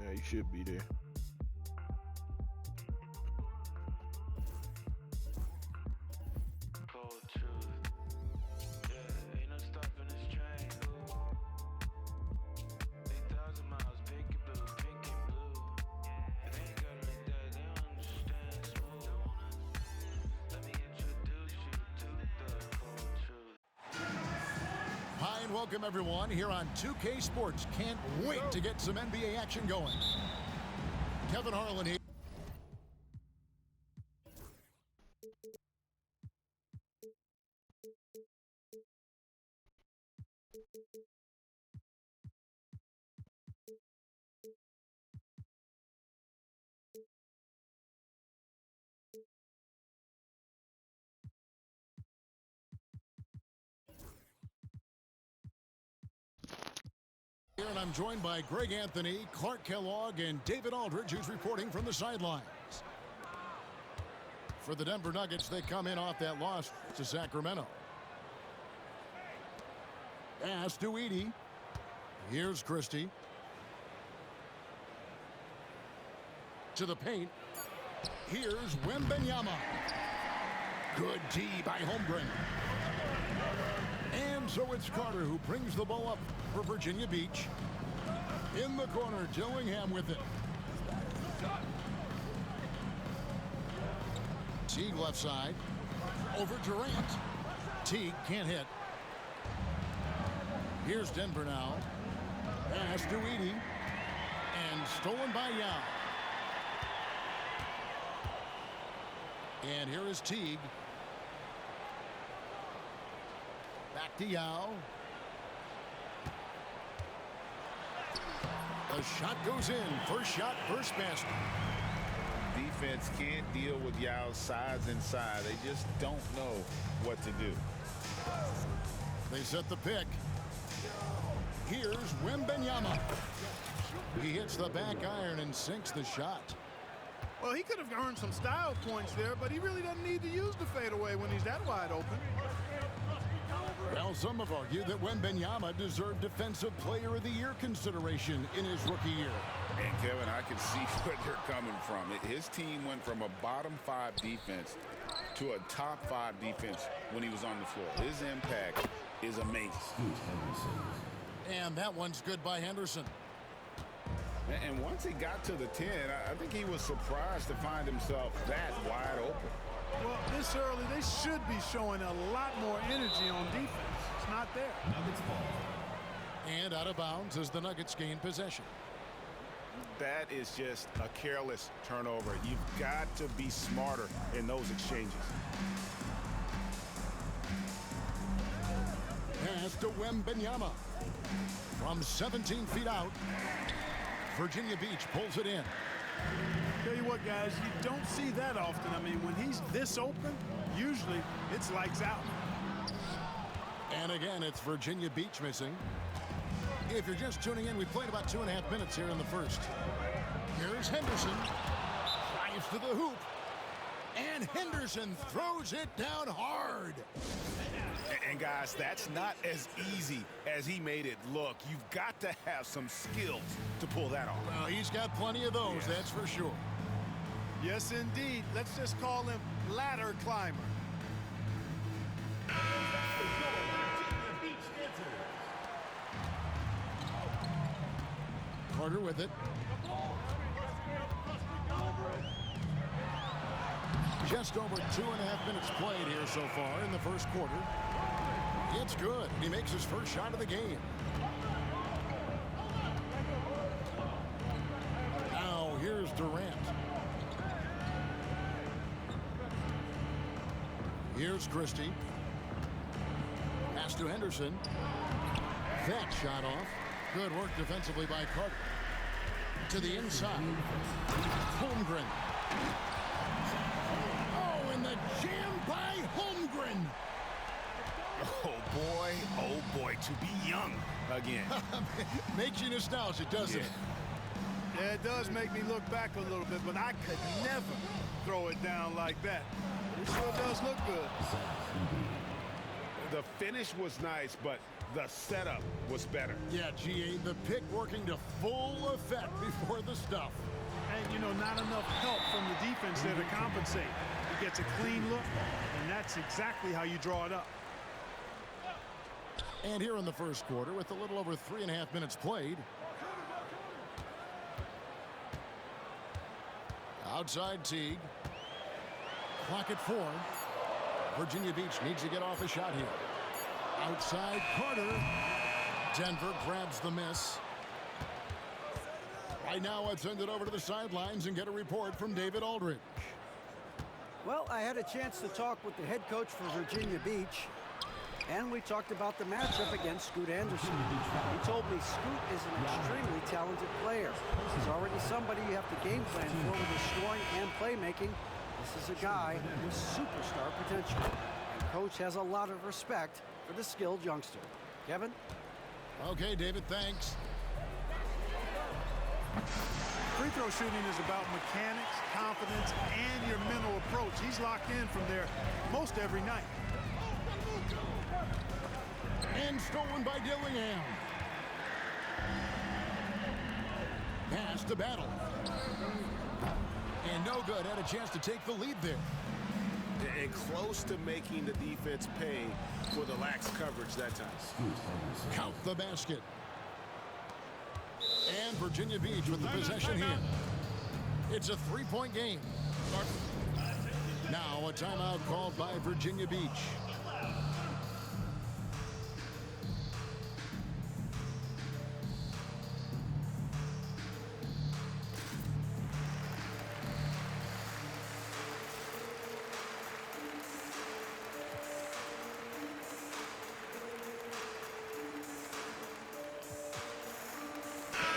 Yeah, you should be there. Cold truth. Yeah, ain't no stopping this train. 8,000 miles, pink and blue, pink and blue. They ain't got it like that, they don't understand smooth. Let me introduce you to the cold truth. Hi and welcome everyone here on 2K Sports. Can't wait to get some NBA action going. Kevin Harlan here. And I'm joined by Greg Anthony, Clark Kellogg, and David Aldridge, who's reporting from the sidelines. For the Denver Nuggets, they come in off that loss to Sacramento. Pass to Edey. Here's Christie. To the paint. Here's Wembanyama. Good D by Holmgren. And so it's Carter who brings the ball up for Virginia Beach. In the corner, Dillingham with it. Teague left side. Over Durant. Teague can't hit. Here's Denver now. Pass to Edey. And stolen by Yao. And here is Teague. Back to Yao. The shot goes in. First shot, first basket. Defense can't deal with Yao's size inside. They just don't know what to do. They set the pick. Here's Wembanyama. He hits the back iron and sinks the shot. Well, he could have earned some style points there, but he really doesn't need to use the fadeaway when he's that wide open. Well, some have argued that Wembanyama deserved Defensive Player of the Year consideration in his rookie year. And Kevin, I can see where they're coming from. His team went from a bottom 5 defense to a top 5 defense when he was on the floor. His impact is amazing. And that one's good by Henderson. And once he got to the 10, I think he was surprised to find himself that wide open. Well, this early, they should be showing a lot more energy on defense. It's not there. And out of bounds as the Nuggets gain possession. That is just a careless turnover. You've got to be smarter in those exchanges. Pass to Wembanyama. From 17 feet out, Virginia Beach pulls it in. Tell you what, guys, you don't see that often. I mean, when he's this open, usually it's lights out. And again, it's Virginia Beach missing. If you're just tuning in, we played about 2.5 minutes here in the first. Here's Henderson. Drives to the hoop. And Henderson throws it down hard. And guys, that's not as easy as he made it look. You've got to have some skills to pull that off. Well, he's got plenty of those, that's for sure. Yes, indeed. Let's just call him ladder climber. Carter with it. Just over 2.5 minutes played here so far in the first quarter. It's good. He makes his first shot of the game. Now here's Durant. Here's Christie. Pass to Henderson. That shot off. Good work defensively by Carter. To the inside. Holmgren. Oh, and the jam by Holmgren. Oh boy, to be young again. Makes you nostalgic, doesn't it? Yeah, it does make me look back a little bit, but I could never throw it down like that. It sure does look good. The finish was nice, but the setup was better. Yeah, GA, the pick working to full effect before the stuff. And, you know, not enough help from the defense there to compensate. He gets a clean look, and that's exactly how you draw it up. And here in the first quarter, with a little over 3.5 minutes played. Outside Teague. Clock at 4. Virginia Beach needs to get off a shot here. Outside Carter. Denver grabs the miss. Right now, let's send it over to the sidelines and get a report from David Aldridge. Well, I had a chance to talk with the head coach for Virginia Beach, and we talked about the matchup against Scoot Anderson. He told me Scoot is an extremely talented player. He's already somebody you have to game plan for with his scoring and playmaking. This is a guy with superstar potential, and coach has a lot of respect for the skilled youngster. Kevin? Okay, David, thanks. Free throw shooting is about mechanics, confidence, and your mental approach. He's locked in from there most every night. And stolen by Dillingham. Pass to Battle. And no good. Had a chance to take the lead there. And close to making the defense pay for the lax coverage that time. Count the basket. And Virginia Beach with the possession here. It's a 3-point game. Now a timeout called by Virginia Beach.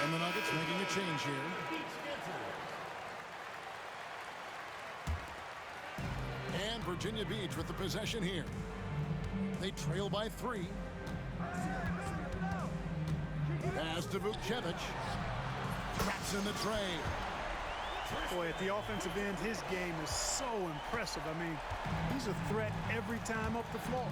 And the Nuggets making a change here. And Virginia Beach with the possession here. They trail by 3. Pass to Vukcevic. Traps in the tray. Boy, at the offensive end, his game is so impressive. I mean, he's a threat every time up the floor.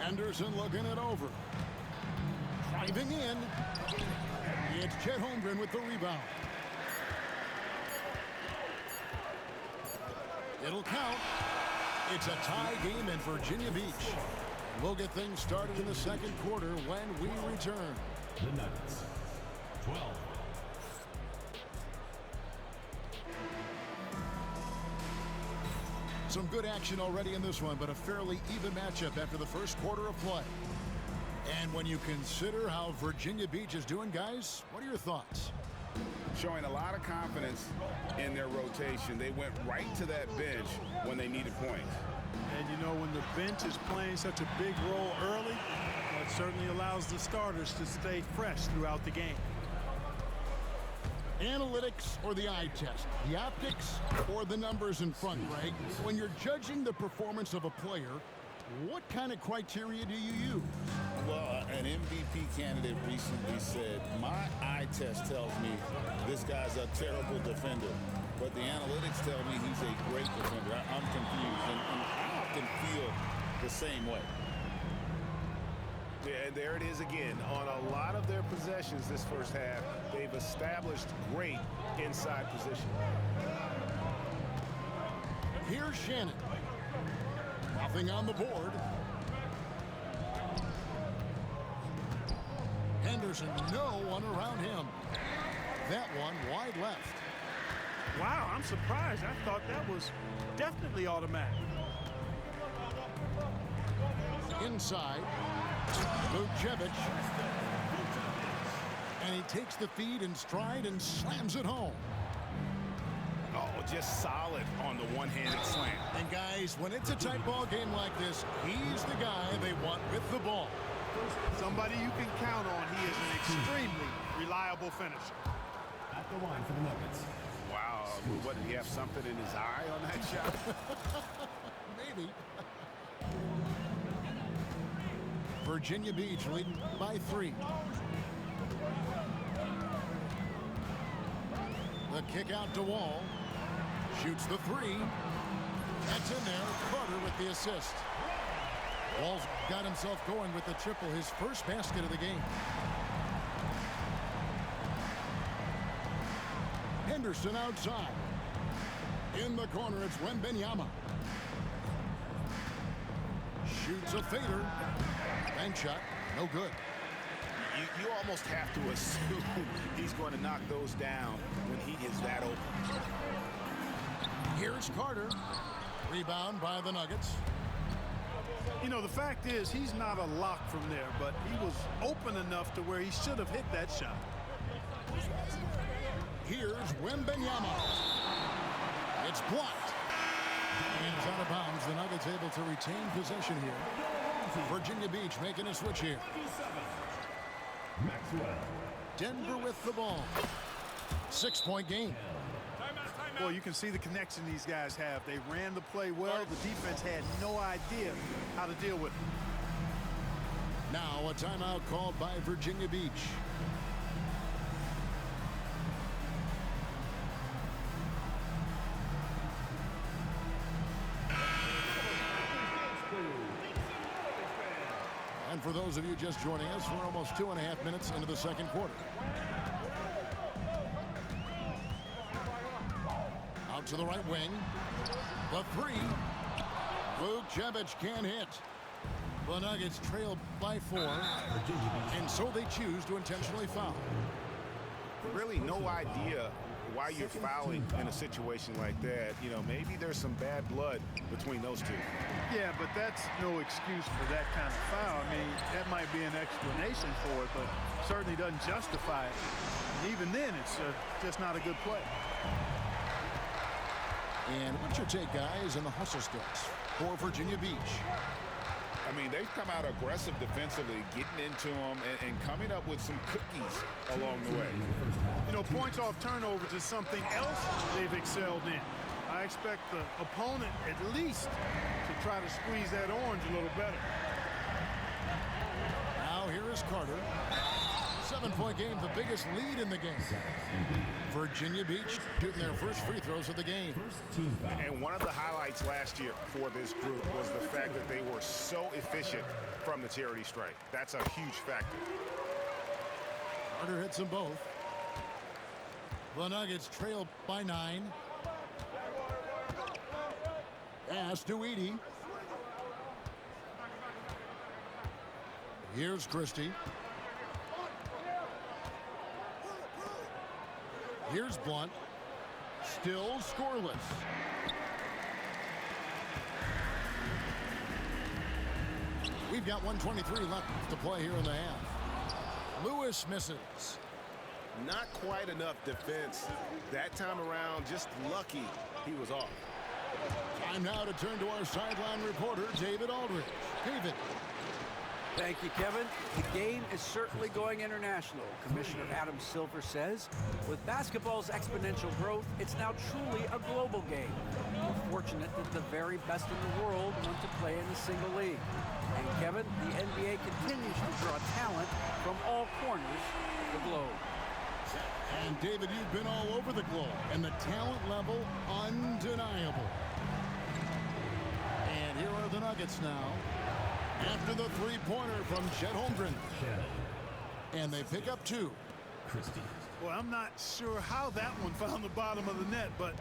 Anderson looking it over. Driving in. It's Chet Holmgren with the rebound. It'll count. It's a tie game in Virginia Beach. We'll get things started in the second quarter when we return. The Nuggets, 12. Some good action already in this one, but a fairly even matchup after the first quarter of play. And when you consider how Virginia Beach is doing, guys, what are your thoughts? Showing a lot of confidence in their rotation. They went right to that bench when they needed points. And you know, when the bench is playing such a big role early, that certainly allows the starters to stay fresh throughout the game. Analytics or the eye test? The optics or the numbers in front, Greg? When you're judging the performance of a player, what kind of criteria do you use? Well, an MVP candidate recently said, my eye test tells me this guy's a terrible defender, but the analytics tell me he's a great defender. I'm confused, and I often feel the same way. Yeah, there it is again. On a lot of their possessions this first half, they've established great inside position. Here's Shannon. Nothing on the board. Henderson, no one around him. That one wide left. Wow, I'm surprised. I thought that was definitely automatic. Inside, Vukcevic. And he takes the feed in stride and slams it home. Oh, just solid on the one-handed slam. And guys, when it's a tight ball game like this, he's the guy they want with the ball. Somebody you can count on. He is an extremely reliable finisher. At the line for the Nuggets. Wow, what, did he have something in his eye on that shot? Maybe. Virginia Beach leading by 3. The kick out to Wall. Shoots the three. That's in there. Carter with the assist. Wall's got himself going with the triple, his first basket of the game. Henderson outside. In the corner, it's Wembanyama. Shoots a fader. Bank shot, no good. You almost have to assume he's going to knock those down when he is that open. Here's Carter. Rebound by the Nuggets. You know, the fact is he's not a lock from there, but he was open enough to where he should have hit that shot. Here's Wembanyama. It's blocked. And it's out of bounds. The Nuggets able to retain possession here. Virginia Beach making a switch here. Maxwell. Denver with the ball. 6-point game. Boy, you can see the connection these guys have. They ran the play well. The defense had no idea how to deal with it. Now a timeout called by Virginia Beach. And for those of you just joining us, we're almost 2.5 minutes into the second quarter. Out to the right wing. The three. Vukcevic can't hit. The Nuggets trail by 4. And so they choose to intentionally foul. Really no idea why you're fouling in a situation like that. You know, maybe there's some bad blood between those two. Yeah, but that's no excuse for that kind of foul. I mean, that might be an explanation for it, but certainly doesn't justify it. And even then, it's just not a good play. And what's your take, guys, in the hustle sticks for Virginia Beach? I mean, they've come out aggressive defensively, getting into them and coming up with some cookies along the way. You know, points off turnovers is something else they've excelled in. I expect the opponent at least to try to squeeze that orange a little better. Now here is Carter. 7-point game, the biggest lead in the game. Virginia Beach shooting their first free throws of the game. And one of the highlights last year for this group was the fact that they were so efficient from the charity stripe. That's a huge factor. Carter hits them both. The Nuggets trail by 9. Pass to Edey. Here's Christie. Here's Blunt. Still scoreless. We've got 1:23 left to play here in the half. Lewis misses. Not quite enough defense. That time around, just lucky he was off. Time now to turn to our sideline reporter, David Aldridge. David. Thank you, Kevin. The game is certainly going international. Commissioner Adam Silver says, with basketball's exponential growth, it's now truly a global game. We're fortunate that the very best in the world want to play in a single league. And Kevin, the NBA continues to draw talent from all corners of the globe. And David, you've been all over the globe, and the talent level undeniable. And here are the Nuggets now. After the three-pointer from Chet Holmgren. And they pick up 2. Christie. Well, I'm not sure how that one found the bottom of the net, but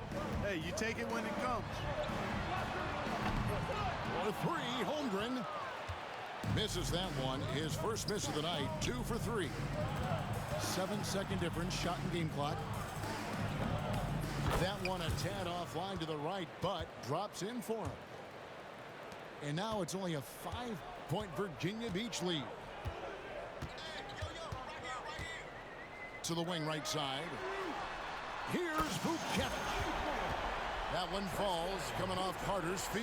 hey, you take it when it comes. For 3, Holmgren misses that one. His first miss of the night, 2 for 3. 7-second difference, shot and game clock. That one a tad offline to the right, but drops in for him. And now it's only a 5-point Virginia Beach lead. To the wing right side. Here's Vukcevic. That one falls, coming off Carter's feet.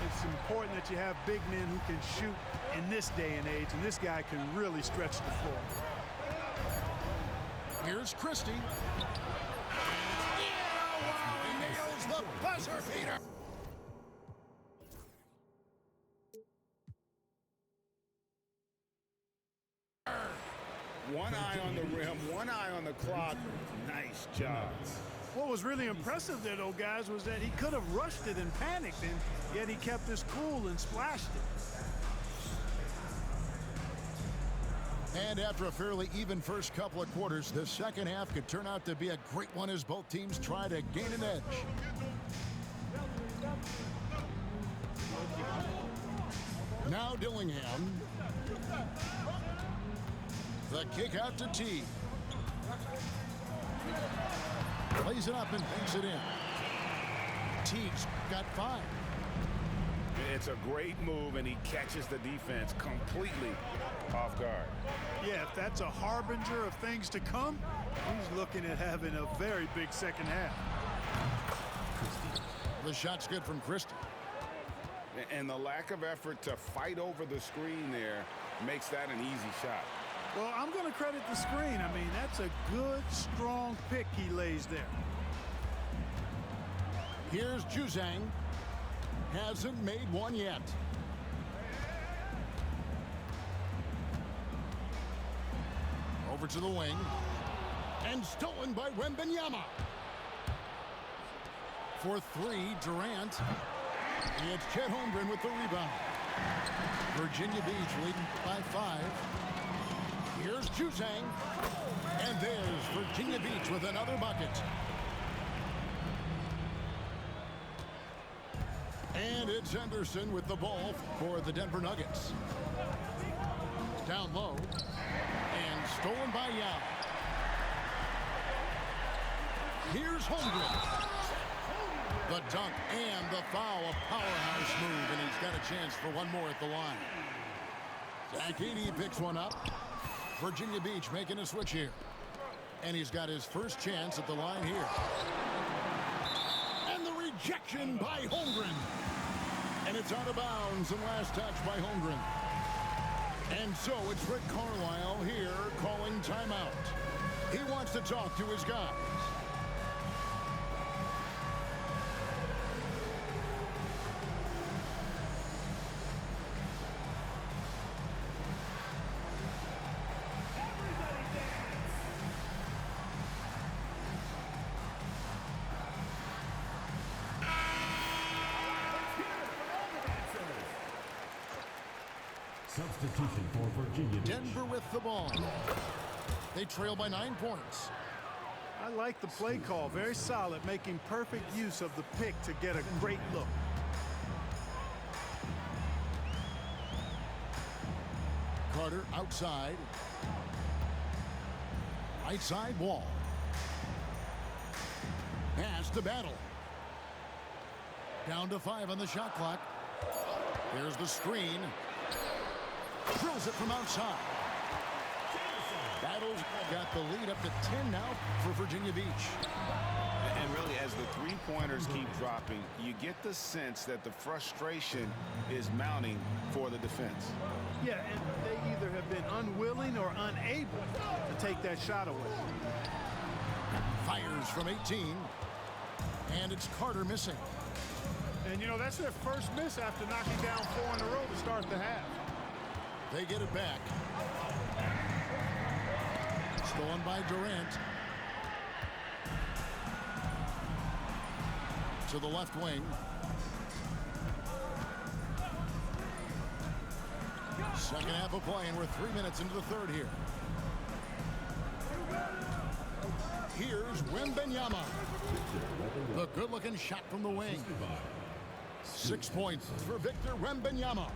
It's important that you have big men who can shoot in this day and age, and this guy can really stretch the floor. Here's Christie. He nails the buzzer beater. One eye on the rim, one eye on the clock. Nice job. What was really impressive there, though, guys, was that he could have rushed it and panicked, and yet he kept his cool and splashed it. And after a fairly even first couple of quarters, the second half could turn out to be a great one as both teams try to gain an edge. Now Dillingham. The kick out to T. Plays it up and banks it in. Teague's got 5. It's a great move, and he catches the defense completely off guard. Yeah, if that's a harbinger of things to come, he's looking at having a very big second half. The shot's good from Christie. And the lack of effort to fight over the screen there makes that an easy shot. Well, I'm going to credit the screen. I mean, that's a good, strong pick he lays there. Here's Juzang. Hasn't made one yet. Over to the wing. And stolen by Wembanyama. For 3, Durant. It's Chet Holmgren with the rebound. Virginia Beach leading by 5. Here's Juzang. And there's Virginia Beach with another bucket. And it's Henderson with the ball for the Denver Nuggets. Down low. And stolen by Yao. Here's Holmgren. The dunk and the foul, a powerhouse move, and he's got a chance for one more at the line. Zach Edey picks one up. Virginia Beach making a switch here. And he's got his first chance at the line here. And the rejection by Holmgren. And it's out of bounds, and last touch by Holmgren. And so it's Rick Carlisle here calling timeout. He wants to talk to his guys. Substitution for Virginia Beach. Denver with the ball. They trail by 9 points. I like the play call. Very solid, making perfect use of the pick to get a great look. Carter outside. Right side wall. Pass to Battle. Down to 5 on the shot clock. There's the screen. Drills it from outside. Battle's got the lead up to 10 now for Virginia Beach. And really, as the three-pointers keep dropping, you get the sense that the frustration is mounting for the defense. Yeah, and they either have been unwilling or unable to take that shot away. Fires from 18. And it's Carter missing. And, you know, that's their first miss after knocking down 4 in a row to start the half. They get it back. Stolen by Durant. To the left wing. Second half of play, and we're 3 minutes into the third here. Here's Wembanyama. The good-looking shot from the wing. 6 points for Victor Wembanyama.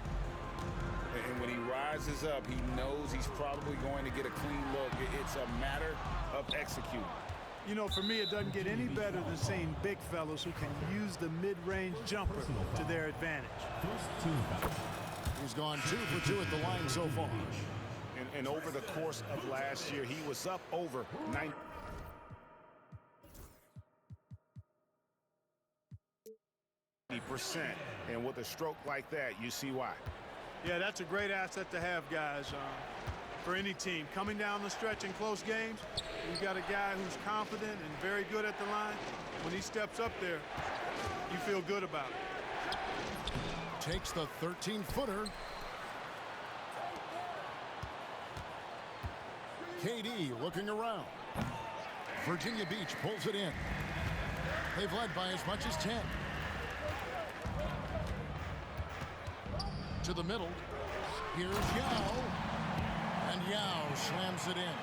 And when he rises up, he knows he's probably going to get a clean look. It's a matter of executing. You know, for me, it doesn't get any better than seeing big fellas who can use the mid-range jumper to their advantage. First team foul. He's gone 2 for 2 at the line so far. And over the course of last year, he was up over 90%. And with a stroke like that, you see why. Yeah, that's a great asset to have, guys, for any team. Coming down the stretch in close games, you've got a guy who's confident and very good at the line. When he steps up there, you feel good about it. Takes the 13-footer. KD looking around. Virginia Beach pulls it in. They've led by as much as 10. To the middle. Here's Yao. And Yao slams it in.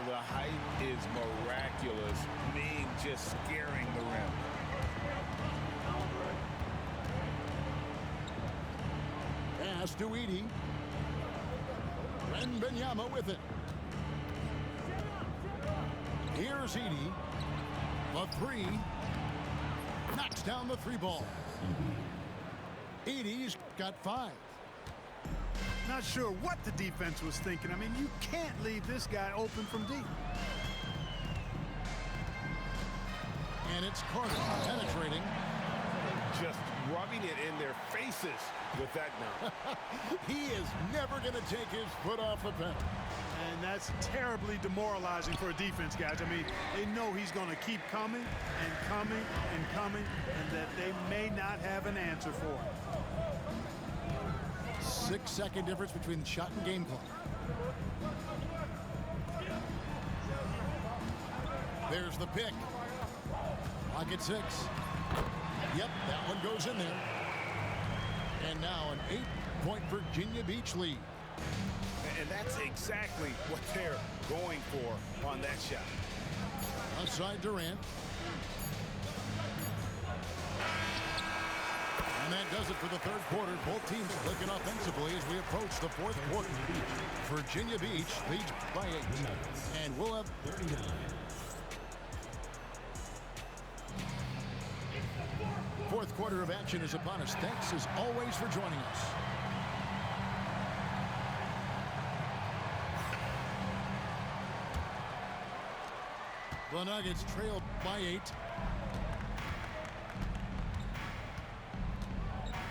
The height is miraculous, being just scaring the rim. Pass to Edie. Wembanyama with it. Here's Edie. The three. Knocks down the three ball. Edie's got 5. Not sure what the defense was thinking. I mean, you can't leave this guy open from deep. And it's Carter penetrating. Just rubbing it in their faces with that dunk. He is never going to take his foot off the pedal. And that's terribly demoralizing for a defense, guys. I mean, they know he's going to keep coming and coming and coming, and that they may not have an answer for him. 6-second difference between shot and game clock. There's the pick. Clock at 6. Yep, that one goes in there. And now an 8-point Virginia Beach lead. And that's exactly what they're going for on that shot. Outside Durant. And that does it for the third quarter. Both teams clicking offensively as we approach the fourth quarter. Virginia Beach leads by 8. And we'll have 39. Fourth quarter of action is upon us. Thanks as always for joining us. The Nuggets trail by 8.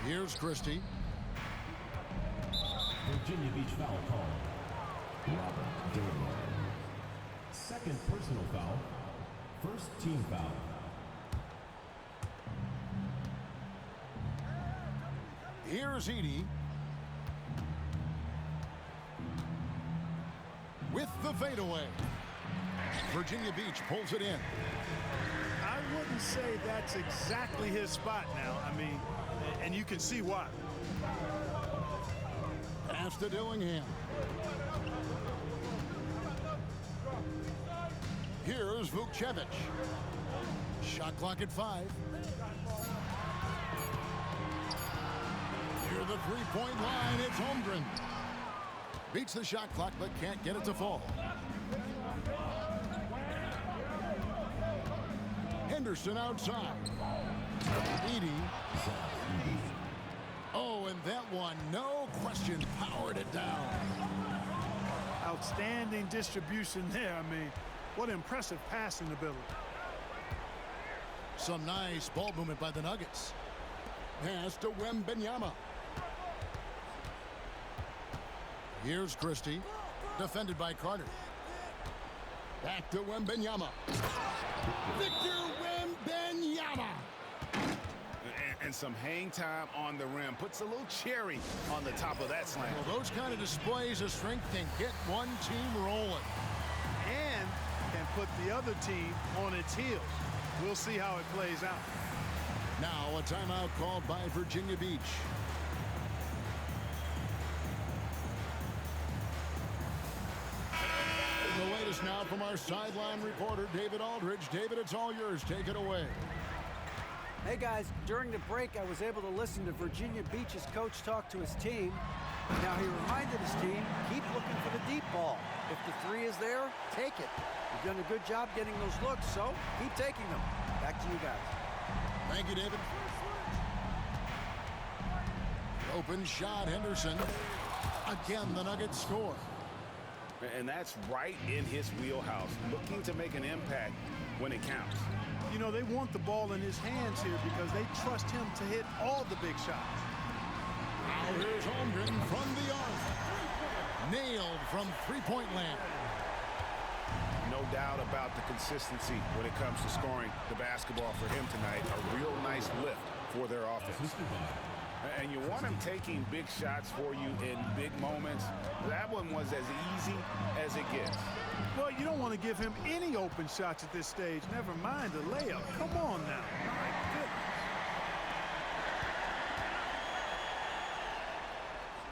Here's Christie. Virginia Beach foul call. Robert Dillon. Second personal foul. First team foul. Here's Edie. With the fadeaway. Virginia Beach pulls it in. I wouldn't say that's exactly his spot now. I mean, and you can see why. Pass to Dillingham. Here's Vukcevic. Shot clock at 5. Near the three-point line, it's Holmgren. Beats the shot clock, but can't get it to fall. Henderson outside. Edie. Oh, and that one, no question, powered it down. Outstanding distribution there. I mean, what impressive passing ability. Some nice ball movement by the Nuggets. Pass to Wembanyama. Here's Christie, defended by Carter. Back to Wembanyama. Victor Wembanyama. And some hang time on the rim. Puts a little cherry on the top of that slam. Well, those kind of displays of strength can get one team rolling. And can put the other team on its heels. We'll see how it plays out. Now a timeout called by Virginia Beach. The latest now from our sideline reporter, David Aldridge. David, it's all yours. Take it away. Hey guys, during the break I was able to listen to Virginia Beach's coach talk to his team. Now he reminded his team, keep looking for the deep ball. If the three is there, take it. You've done a good job getting those looks, so keep taking them. Back to you guys. Thank you, David. Open shot, Henderson. Again, the Nuggets score. And that's right in his wheelhouse. Looking to make an impact when it counts. You know, they want the ball in his hands here because they trust him to hit all the big shots. Now here's Holmgren from the arc. Nailed from three-point land. No doubt about the consistency when it comes to scoring the basketball for him tonight. A real nice lift for their offense. And you want him taking big shots for you in big moments. That one was as easy as it gets. Well, you don't want to give him any open shots at this stage. Never mind the layup. Come on now. My goodness.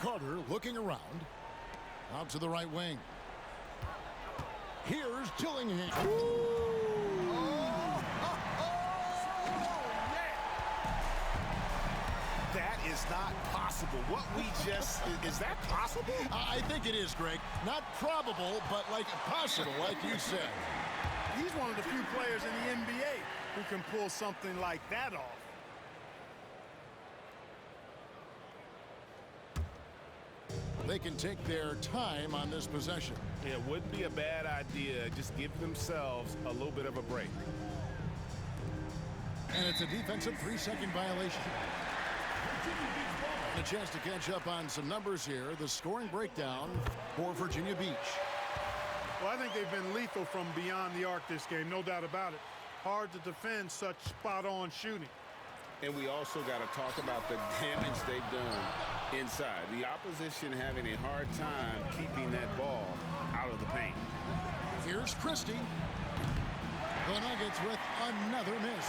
Carter looking around. Out to the right wing. Here's Dillingham. That is not possible. What we just, is that possible? I think it is, Greg. Not probable, but like possible, like you said. He's one of the few players in the NBA who can pull something like that off. They can take their time on this possession. It wouldn't be a bad idea. Just give themselves a little bit of a break. And it's a defensive 3-second violation. And a chance to catch up on some numbers here. The scoring breakdown for Virginia Beach. Well, I think they've been lethal from beyond the arc this game, no doubt about it. Hard to defend such spot-on shooting. And we also got to talk about the damage they've done inside. The opposition having a hard time keeping that ball out of the paint. Here's Christie. The Nuggets with another miss.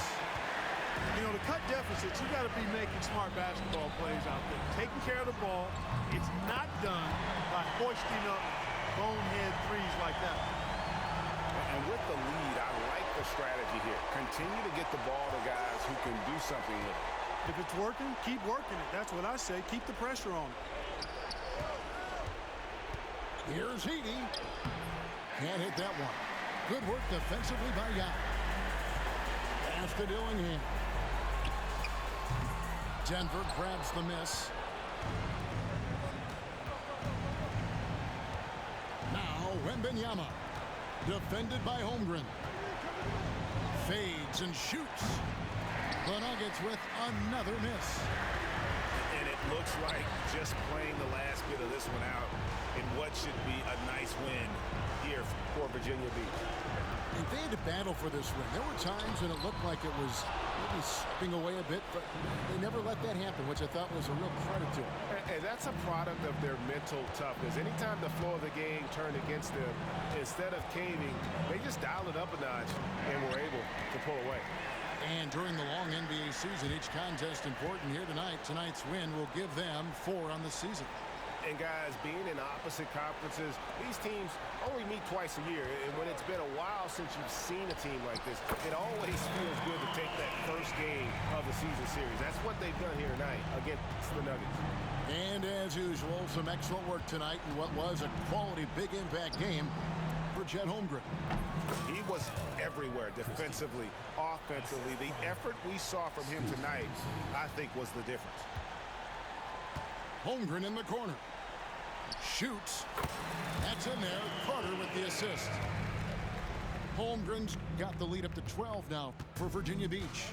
You know, to cut deficits, you got to be making smart basketball plays out there. Taking care of the ball. It's not done by hoisting up bonehead threes like that. And with the lead, I like the strategy here. Continue to get the ball to guys who can do something with it. If it's working, keep working it. That's what I say. Keep the pressure on it. Here's Heaney. Can't hit that one. Good work defensively by Young. Pass to Dillingham. Denver grabs the miss. Now Wembanyama. Defended by Holmgren. Fades and shoots. The Nuggets with another miss. And it looks like just playing the last bit of this one out in what should be a nice win here for Virginia Beach. And they had to battle for this win. There were times when it looked like it was maybe slipping away a bit, but they never let that happen, which I thought was a real credit to them. And that's a product of their mental toughness. Anytime the flow of the game turned against them, instead of caving, they just dialed it up a notch and were able to pull away. And during the long NBA season, each contest important here tonight. Tonight's win will give them 4 on the season. And guys, being in opposite conferences, these teams only meet twice a year. And when it's been a while since you've seen a team like this, it always feels good to take that first game of the season series. That's what they've done here tonight against the Nuggets. And as usual, some excellent work tonight in what was a quality big impact game for Chet Holmgren. He was everywhere defensively, offensively. The effort we saw from him tonight, I think, was the difference. Holmgren in the corner. Shoots. That's in there. Carter with the assist. Holmgren's got the lead up to 12 now for Virginia Beach.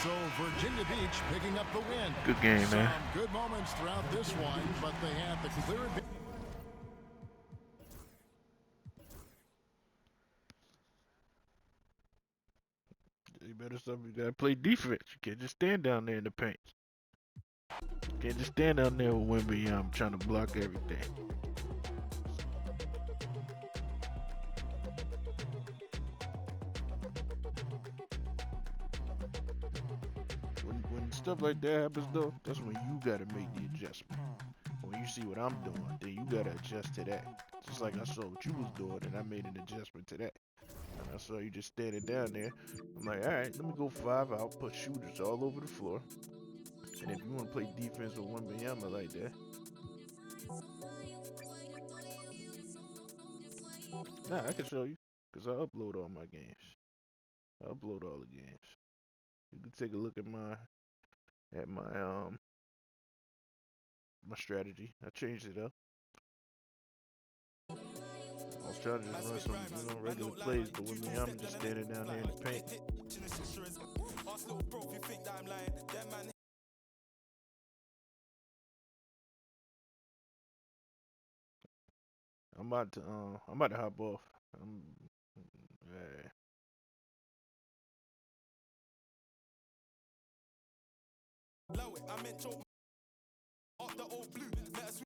So Virginia Beach picking up the win. Good game, man. Some good moments throughout this one, but they had the clear advantage. You better you gotta play defense. You can't just stand down there in the paint. You can't just stand down there with Wembanyama trying to block everything. When stuff like that happens though, that's when you gotta make the adjustment. When you see what I'm doing, then you gotta adjust to that. Just like I saw what you was doing and I made an adjustment to that. And I saw you just standing down there. I'm like, alright, let me go 5 out, put shooters all over the floor. And if you want to play defense with Wembanyama like that, nah, I can show you. Because I upload all my games. I upload all the games. You can take a look at my my strategy. I changed it up. I was trying to just run some, regular plays, but with me, I'm just standing down there in the paint. I'm about to hop off. Yeah. up the old blue. Met us